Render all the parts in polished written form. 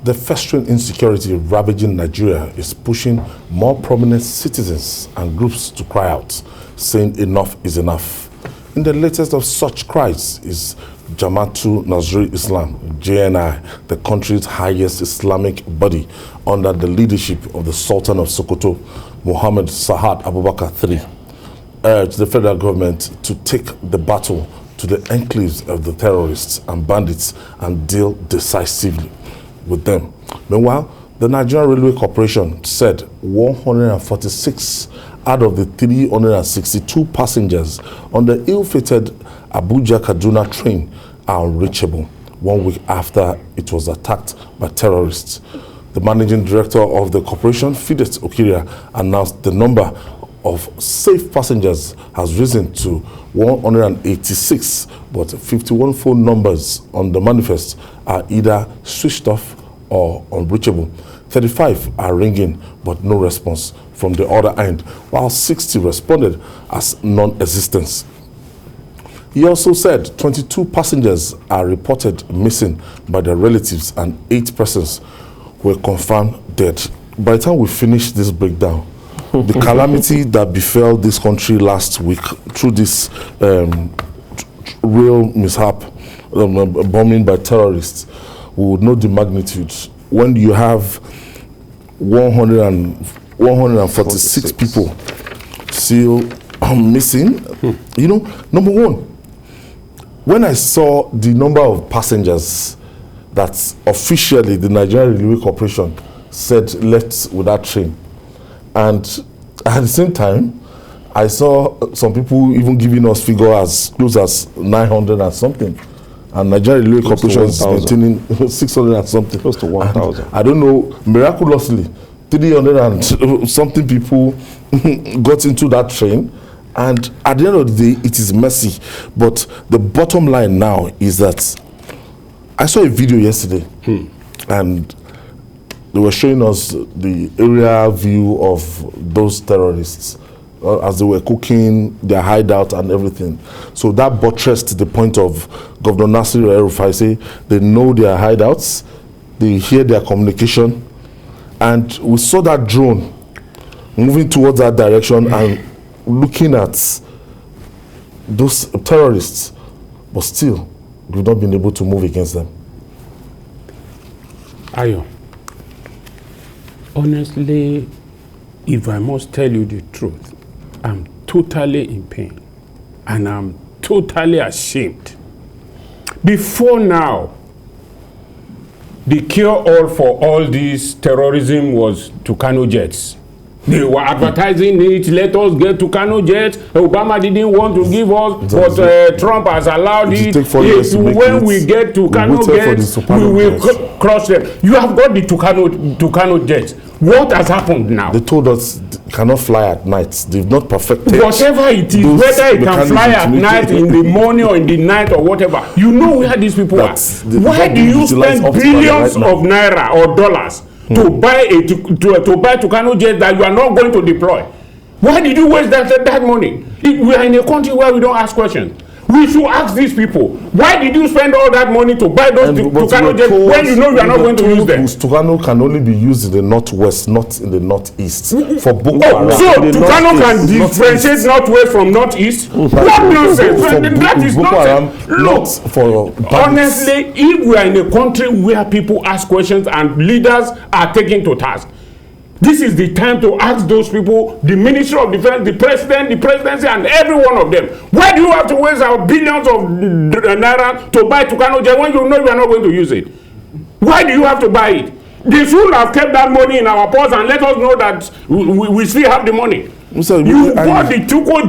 The festering insecurity ravaging Nigeria is pushing more prominent citizens and groups to cry out, saying enough is enough. In the latest of such cries is Jamaatul Nasrul Islam, JNI, the country's highest Islamic body under the leadership of the Sultan of Sokoto, Muhammad Sa'ad Abubakar III, urged the federal government to take the battle to the enclaves of the terrorists and bandits and deal decisively with them. Meanwhile, the Nigerian Railway Corporation said 146 out of the 362 passengers on the ill-fated Abuja-Kaduna train are unreachable 1 week after it was attacked by terrorists. The managing director of the corporation, Fidet Okiria, announced the number of safe passengers has risen to 186, but 51 phone numbers on the manifest are either switched off or unreachable. 35 are ringing, but no response from the other end, while 60 responded as non-existence. He also said 22 passengers are reported missing by their relatives and 8 persons were confirmed dead. By the time we finish this breakdown, the calamity that befell this country last week through this real mishap, bombing by terrorists, we would know the magnitude. When you have 146 people still missing, you know, number one, when I saw the number of passengers that officially the Nigerian Railway Corporation said left with that train, and at the same time, I saw some people even giving us figures as close as 900 and something. And Nigerian Railway Corporation is maintaining 600 and something. Close to 1,000. I don't know, miraculously, 300 and something people got into that train. And at the end of the day, it is messy. But the bottom line now is that I saw a video yesterday, and they were showing us the aerial view of those terrorists as they were cooking their hideout and everything. So that buttressed the point of Governor Nasir El-Rufai say they know their hideouts, they hear their communication, and we saw that drone moving towards that direction and looking at those terrorists, but still we've not been able to move against them. Ayo, honestly, if I must tell you the truth, I'm totally in pain and I'm totally ashamed. Before now, the cure-all for all this terrorism was Tucano jets. They were advertising it, let us get Tucano jets. Obama didn't want to give us, but Trump has allowed it. When we get Tucano jets, we will crush them. You have got the Tucano jets. What has happened now? They told us cannot fly at night. They've not perfected. Whatever it is, whether it can fly at night, in the morning or in the night or whatever, you know where these people are. Why do you spend billions of naira or dollars to buy Tucano jet that you are not going to deploy? Why did you waste that money? We are in a country where we don't ask questions. We should ask these people, why did you spend all that money to buy those Tucano jets when you know you are not going to use them? Tucano can only be used in the northwest, not in the northeast. For Boko Haram. So Tucano can differentiate northwest from northeast? What nonsense? That is nonsense. Look, for honestly, if we are in a country where people ask questions and leaders are taken to task, this is the time to ask those people, the Ministry of Defense, the President, the Presidency, and every one of them. Why do you have to waste our billions of naira to buy Tucano jet when you know you are not going to use it? Why do you have to buy it? They should have kept that money in our purse and let us know that we still have the money. You bought the Tuco,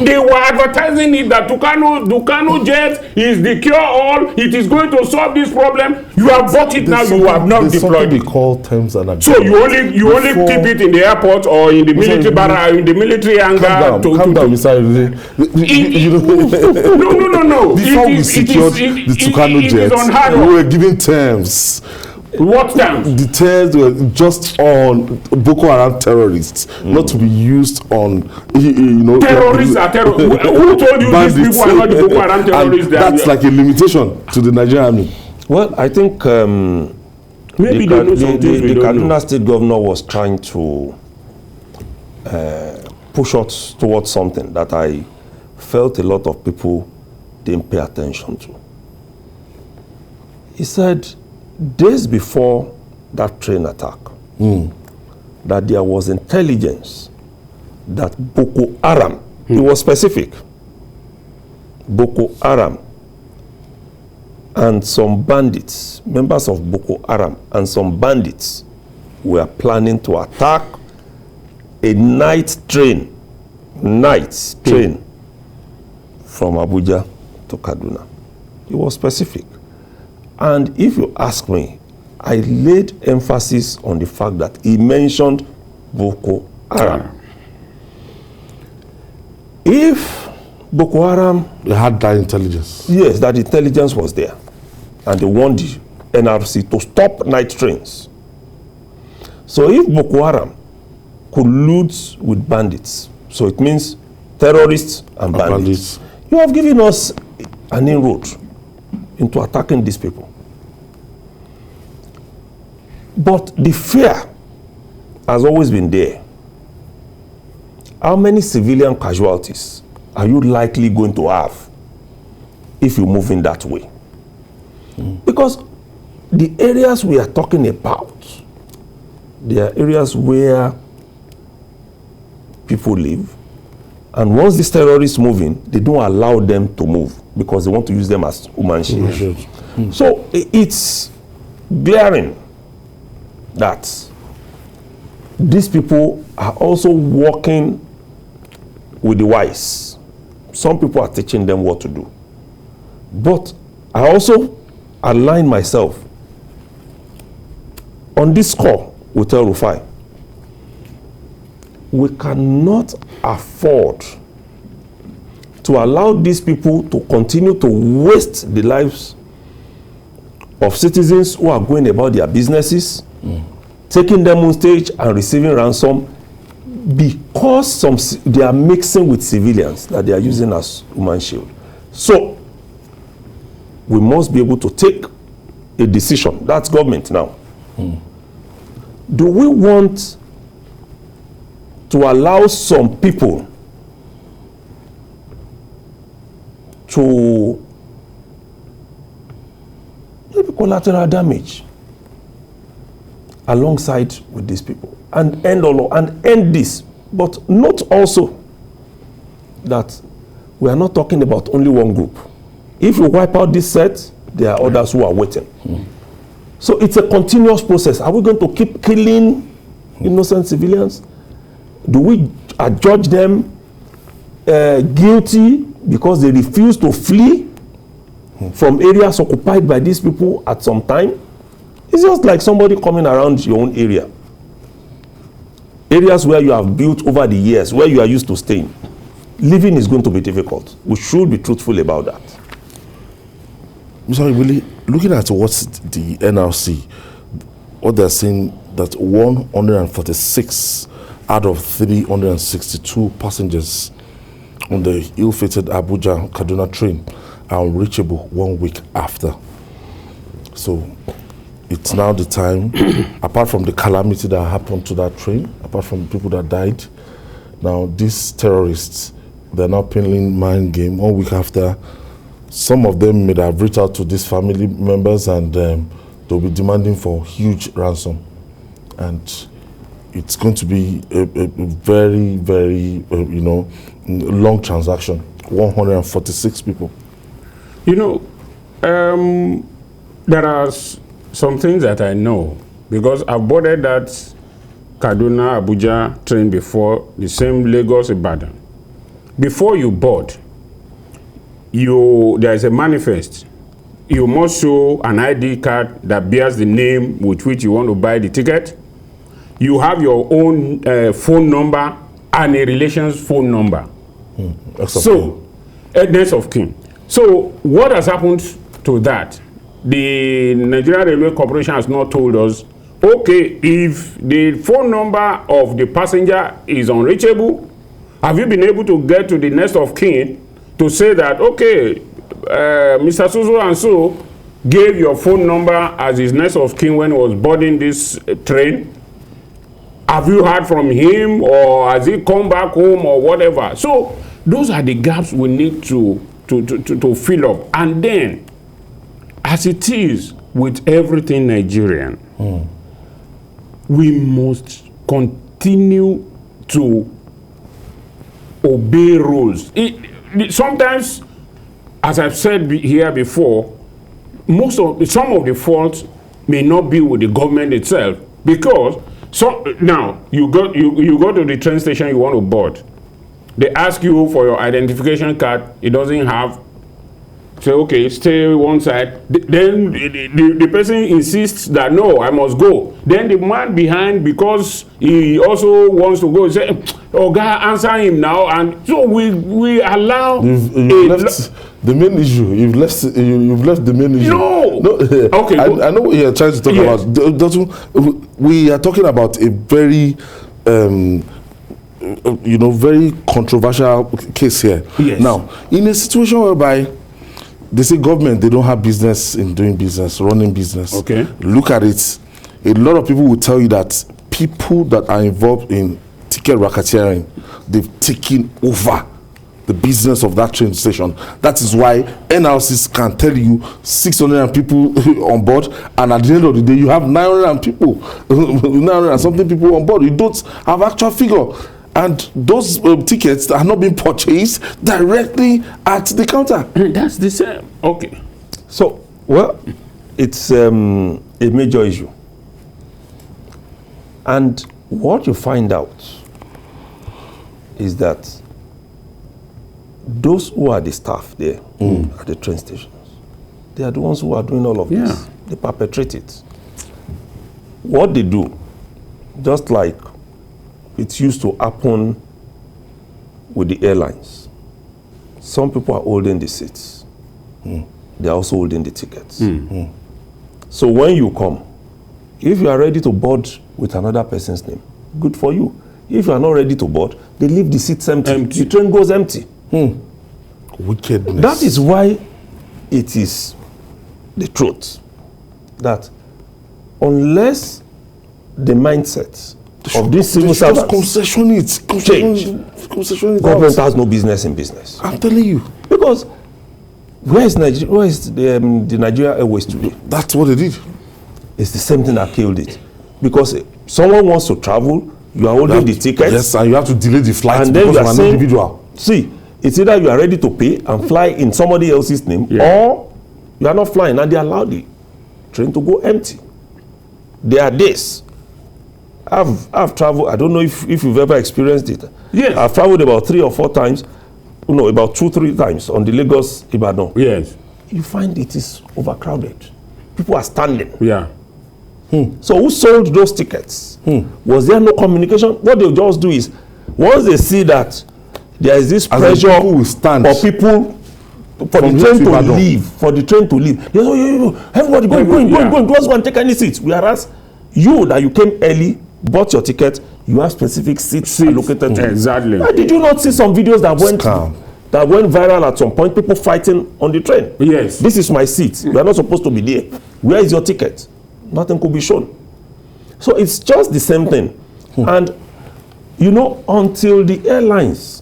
they were advertising it that Tucano jet is the cure-all, it is going to solve this problem. You have bought it now, you have not deployed it. Called terms and agreements. So you only keep it in the airport or in the military barrack, in the military hangar. Calm down, Mr. No. Before we secured the Tucano jet, we were giving terms. What terms? The terms were just on Boko Haram terrorists, not to be used on, terrorists are terrorists. Who told you these people are not the Boko Haram terrorists? That's like a limitation to the Nigerian army. Well, I think Maybe they know some things we the don't Kaduna know. State governor was trying to push us towards something that I felt a lot of people didn't pay attention to. He said, days before that train attack, that there was intelligence that Boko Haram, it was specific, Boko Haram and some bandits, members of Boko Haram and some bandits were planning to attack a night train from Abuja to Kaduna. It was specific. And if you ask me, I laid emphasis on the fact that he mentioned Boko Haram. If Boko Haram... They had that intelligence. Yes, that intelligence was there. And they warned the NRC to stop night trains. So if Boko Haram colludes with bandits, so it means terrorists and bandits, you have given us an inroad into attacking these people. But the fear has always been there. How many civilian casualties are you likely going to have if you move in that way? Because the areas we are talking about, they are areas where people live, and once these terrorists move in, they don't allow them to move because they want to use them as human shields. So it's glaring that these people are also working with the wise. Some people are teaching them what to do. But I also align myself on this score with El Rufai. We cannot afford to allow these people to continue to waste the lives of citizens who are going about their businesses, taking them on stage and receiving ransom because they are mixing with civilians that they are using as human shield. So we must be able to take a decision. That's government now. Do we want to allow some people to maybe collateral damage alongside with these people and end this? But note also that we are not talking about only one group. If you wipe out this set, there are others who are waiting. So it's a continuous process. Are we going to keep killing innocent civilians? Do we adjudge them guilty because they refuse to flee from areas occupied by these people at some time? It's just like somebody coming around your own area. Areas where you have built over the years, where you are used to staying. Living is going to be difficult. We should be truthful about that. Mr. Willie, looking at what the NRC, what they're saying that 146 out of 362 passengers on the ill-fated Abuja-Kaduna train are unreachable 1 week after. So it's now the time, apart from the calamity that happened to that train, apart from the people that died, now these terrorists, they're now playing mind game 1 week after. Some of them may have reached out to these family members and they'll be demanding for huge ransom. And it's going to be a very, very, long transaction. 146 people. There are some things that I know because I've boarded that Kaduna Abuja train before, the same Lagos Ibadan. Before you board, there is a manifest. You must show an ID card that bears the name with which you want to buy the ticket. You have your own phone number and a relation's phone number. Next of kin. So what has happened to that? The Nigerian Railway Corporation has not told us, okay, if the phone number of the passenger is unreachable, have you been able to get to the next of kin to say that, okay, Mr. So and so, gave your phone number as his next of kin when he was boarding this train? Have you heard from him, or has he come back home, or whatever? So those are the gaps we need to fill up. And then, as it is with everything Nigerian, we must continue to obey rules. Sometimes, as I've said here before, some of the faults may not be with the government itself, because now you go to the train station you want to board. They ask you for your identification card. It doesn't have. Say, okay, stay one side. Then the person insists that no, I must go. Then the man behind, because he also wants to go, say, "Oh God, answer him now." And so we allow. You've left the main issue. You've left the main issue. No. Okay. I know what you're trying to talk about. We are talking about a very, very controversial case here. Yes. Now, in a situation whereby they say government, they don't have business in doing business, running business. Okay. Look at it. A lot of people will tell you that people that are involved in ticket racketeering, they've taken over the business of that train station. That is why NRCs can tell you 600 people on board, and at the end of the day, you have 900 people, 900 and something people on board. You don't have actual figure. And those tickets are not being purchased directly at the counter. That's the same. Okay. So, well, it's a major issue. And what you find out is that those who are the staff there at the train stations, they are the ones who are doing all of this. They perpetrate it. What they do, just like it used to happen with the airlines. Some people are holding the seats. They are also holding the tickets. So when you come, if you are ready to board with another person's name, good for you. If you are not ready to board, they leave the seats empty. The train goes empty. Wickedness. That is why it is the truth that unless the mindset of this civil servants concession it. Government has no business in business. I'm telling you. Because where is the Nigerian Airways today? That's what they did. It's the same thing that killed it. Because someone wants to travel, you are holding the ticket. Yes, and you have to delay the flight and then because you of are an saying, individual. See, it's either you are ready to pay and fly in somebody else's name, or you are not flying and they allow the train to go empty. There are days. I've traveled, I don't know if you've ever experienced it. Yes. I've traveled about 3 or 4 times, about 2-3 times on the Lagos-Ibadan. Yes. You find it is overcrowded. People are standing. Yeah. So who sold those tickets? Was there no communication? What they'll just do is, once they see that there is this pressure for people, for the train to leave, they say, everybody go and take any seats. Whereas you that you came early, bought your ticket, you have specific seats allocated to you. Exactly. Did you not see some videos that went viral at some point, people fighting on the train? Yes. This is my seat. You are not supposed to be there. Where is your ticket? Nothing could be shown. So it's just the same thing. And until the airlines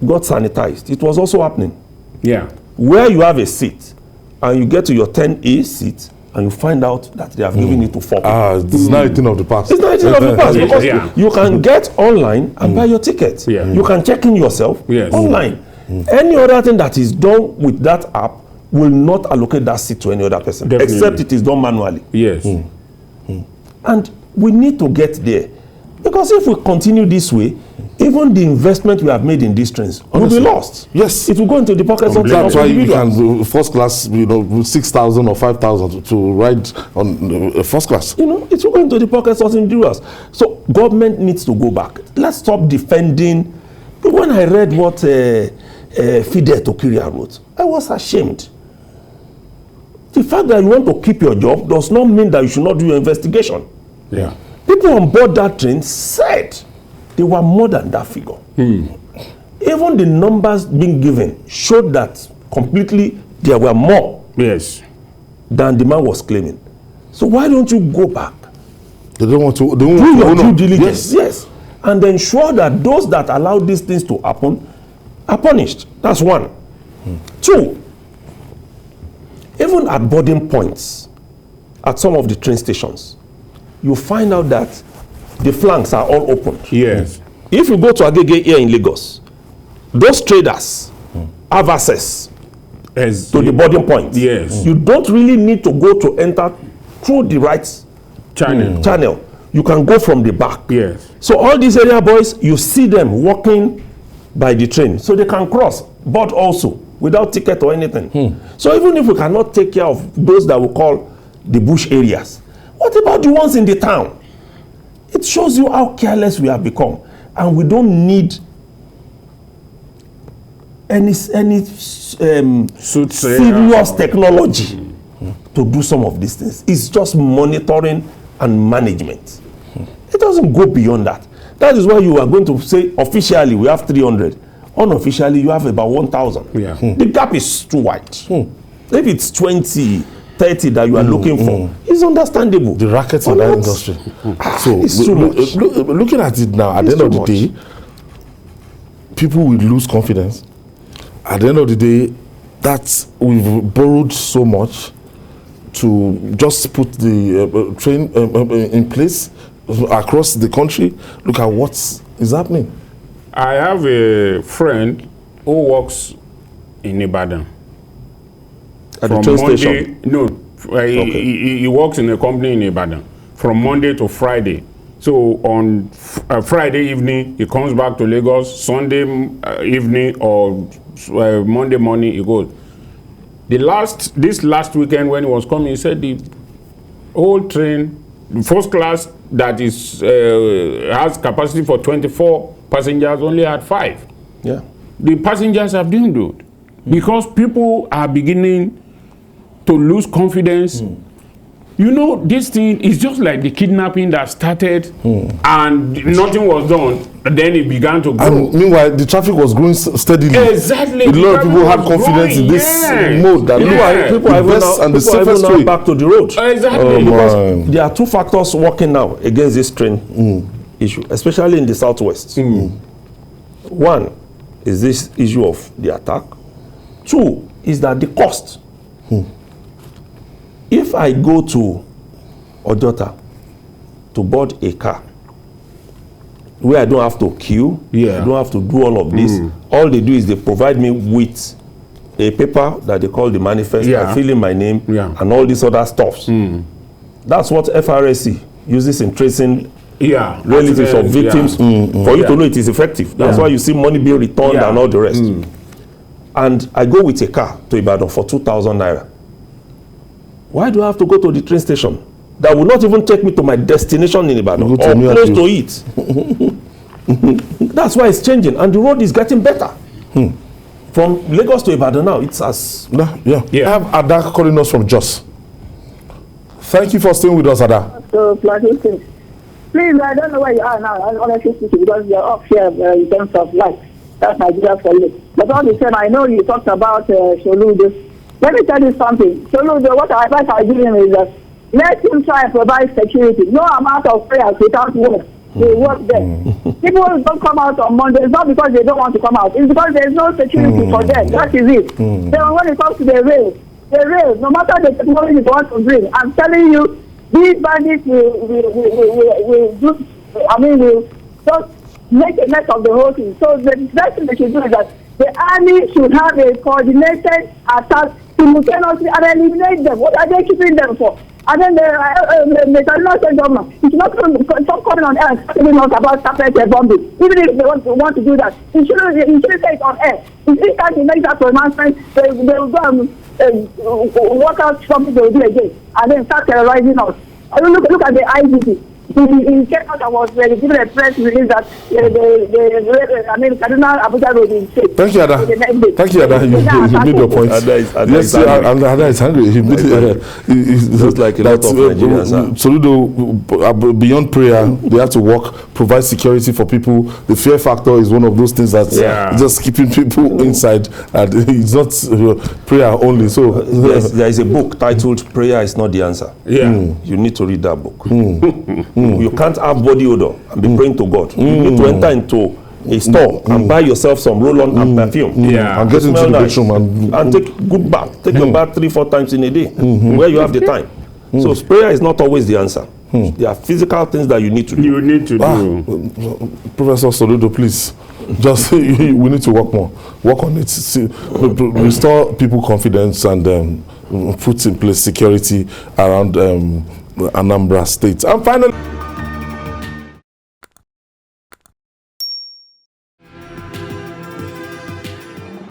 got sanitized, it was also happening. Yeah. Where you have a seat and you get to your 10A seat and you find out that they have given it to 4 people. It's not a thing of the past. It's not a thing of the past because you can get online and buy your ticket. Yeah. You can check in yourself online. Any other thing that is done with that app will not allocate that seat to any other person. Definitely. Except it is done manually. Yes. And we need to get there. Because if we continue this way, even the investment we have made in these trains will be lost. Yes. It will go into the pockets of That's why you individuals. can do first class, 6,000 or 5,000 to ride on first class. It will go into the pockets of individuals. So government needs to go back. Let's stop defending. When I read what Fidel Tokiria wrote, I was ashamed. The fact that you want to keep your job does not mean that you should not do your investigation. Yeah. People on board that train said they were more than that figure. Even the numbers being given showed that completely there were more. Yes. than the man was claiming. So why don't you go back? They don't want to. They Do want your to due diligence. Yes. And ensure that those that allow these things to happen are punished. That's one. 2, even at boarding points, at some of the train stations, you find out that the flanks are all open. Yes. If you go to Agege here in Lagos, those traders have access to the boarding point. Yes. You don't really need to go to enter through the right channel. You can go from the back. Yes. So all these area boys, you see them walking by the train, so they can cross, but also without ticket or anything. So even if we cannot take care of those that we call the bush areas, what about the ones in the town? It shows you how careless we have become, and we don't need any serious technology to do some of these things. It's just monitoring and management. It doesn't go beyond that. That is why you are going to say officially we have 300. Unofficially you have about 1,000. Yeah. The gap is too wide. If it's 20, 30 that you are looking for, it's understandable. the rackets in that industry. So It's too much. looking at it now, at the It's end of too the day, people will lose confidence. At the end of the day, that we've borrowed so much to just put the train in place across the country. Look at what is happening. I have a friend who works in Ibadan. At the train station. No, he works in a company in Ibadan from Monday to Friday. So on Friday evening, he comes back to Lagos. Sunday evening or Monday morning, he goes. This last weekend when he was coming, he said the whole train, the first class that is has capacity for 24 passengers, only had 5. Yeah. The passengers have dwindled because people are beginning to lose confidence. You know, this thing is just like the kidnapping that started and nothing was done. Then it began to grow. And meanwhile, the traffic was growing steadily. Exactly. A lot of people had confidence in this mode that People are now back to the road. Exactly. Because there are 2 factors working now against this train issue, especially in the southwest. One is this issue of the attack. 2 is that the cost. If I go to Ojota to board a car where I don't have to queue, I don't have to do all of this, all they do is they provide me with a paper that they call the manifest, I fill in my name and all these other stuffs. That's what FRSC uses in tracing relatives of victims for you to know it is effective. That's why you see money being returned and all the rest. And I go with a car to Ibadan for 2,000 naira. Why do I have to go to the train station that will not even take me to my destination in Ibadan or close to it? That's why it's changing, and the road is getting better. From Lagos to Ibadan now, it's as... I have Ada calling us from Jos. Thank you for staying with us, Ada. So, please, I don't know where you are now, honestly speaking, because you're up here in terms of life. That's Nigeria for you. But all the same, I know you talked about Soludo. Let me tell you something. Soludo, what I advise I give him is that let him try and provide security. No amount of prayers without work. They work there. People don't come out on Monday. It's not because they don't want to come out. It's because there's no security for them. That is it. Then when it comes to the rail, no matter the technology they want to bring, I'm telling you, these bandits will just make a mess of the whole thing. So the best thing they should do is that the army should have a coordinated attack simultaneously and eliminate them. What are they keeping them for? And then the Kaduna State government, it's not stop coming on air and telling us about carpet bombing. Even if they want to do that, you shouldn't say it on air. If each time they make that pronouncement, they will go and work out something they will do again and then start terrorizing us. I mean, look at the IGP. he came out and was giving a press release that Kaduna Abuja road is safe. Thank you, Ada. Thank you, Ada. You made your point. Yes, Ada is hungry. He made just like a lot of Nigerians. Soludo, beyond prayer, they have to work, provide security for people. The fear factor is one of those things that's just keeping people inside, and it's not prayer only. So there is a book titled "Prayer is Not the Answer." Yeah, you need to read that book. You can't have body odor and be praying to God. You need to enter into a store and buy yourself some roll-on and perfume. And get into the bedroom and take good bath. Take your bath 3-4 times in a day, where you have the time. So prayer is not always the answer. There are physical things that you need to do. You need to do. Professor Soludo, please. Just we need to work more. Work on it. See, restore people confidence and put in place security around Anambra State. And finally.